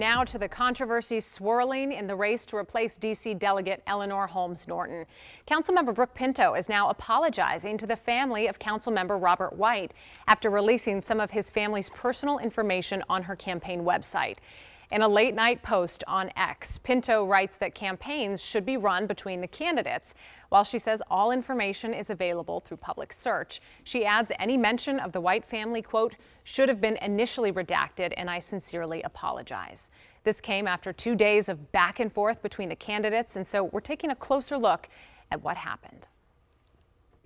Now to the controversy swirling in the race to replace D.C. Delegate Eleanor Holmes Norton. Councilmember Brooke Pinto is now apologizing to the family of Councilmember Robert White after releasing some of his family's personal information on her campaign website. In a late-night post on X, Pinto writes that campaigns should be run between the candidates. While she says all information is available through public search, she adds any mention of the White family, quote, should have been initially redacted, and I sincerely apologize. This came after 2 days of back and forth between the candidates, and so we're taking a closer look at what happened.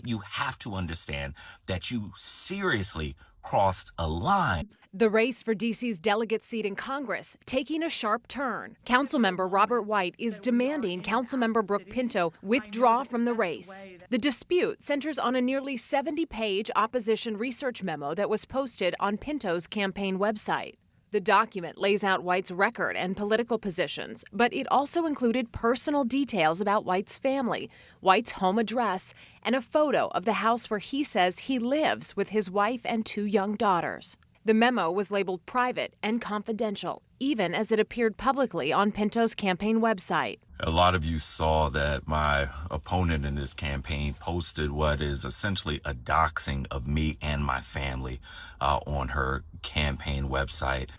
You have to understand that you seriously crossed a line. The race for D.C.'s delegate seat in Congress taking a sharp turn. Councilmember Robert White is demanding Councilmember Brooke Pinto withdraw from the race. The dispute centers on a nearly 70-page opposition research memo that was posted on Pinto's campaign website. The document lays out White's record and political positions, but it also included personal details about White's family, White's home address, and a photo of the house where he says he lives with his wife and 2 young daughters. The memo was labeled private and confidential, even as it appeared publicly on Pinto's campaign website. A lot of you saw that my opponent in this campaign posted what is essentially a doxing of me and my family on her campaign website.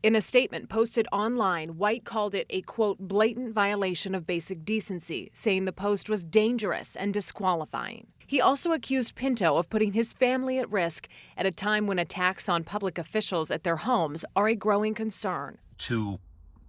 In a statement posted online, White called it a, quote, blatant violation of basic decency, saying the post was dangerous and disqualifying. He also accused Pinto of putting his family at risk at a time when attacks on public officials at their homes are a growing concern. To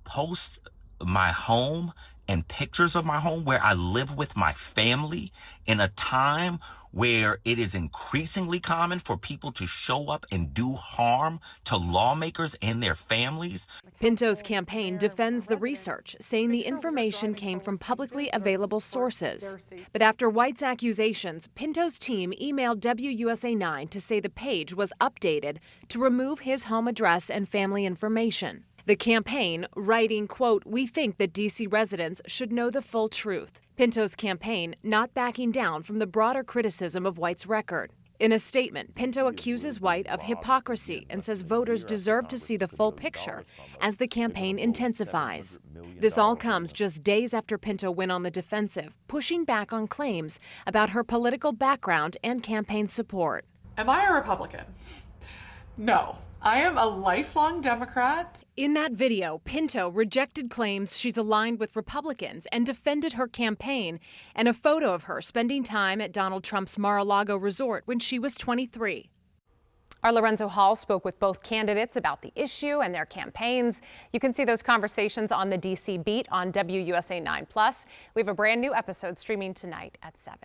post my home and pictures of my home where I live with my family in a time where it is increasingly common for people to show up and do harm to lawmakers and their families. Pinto's campaign defends the research, saying the information came from publicly available sources. But after White's accusations, Pinto's team emailed WUSA 9 to say the page was updated to remove his home address and family information. The campaign writing, quote, we think that D.C. residents should know the full truth. Pinto's campaign not backing down from the broader criticism of White's record. In a statement, Pinto accuses White of hypocrisy and says voters deserve to see the full picture as the campaign intensifies. This all comes just days after Pinto went on the defensive, pushing back on claims about her political background and campaign support. Am I a Republican? No, I am a lifelong Democrat. In that video, Pinto rejected claims she's aligned with Republicans and defended her campaign and a photo of her spending time at Donald Trump's Mar-a-Lago resort when she was 23. Our Lorenzo Hall spoke with both candidates about the issue and their campaigns. You can see those conversations on the D.C. Beat on WUSA 9+. We have a brand new episode streaming tonight at 7.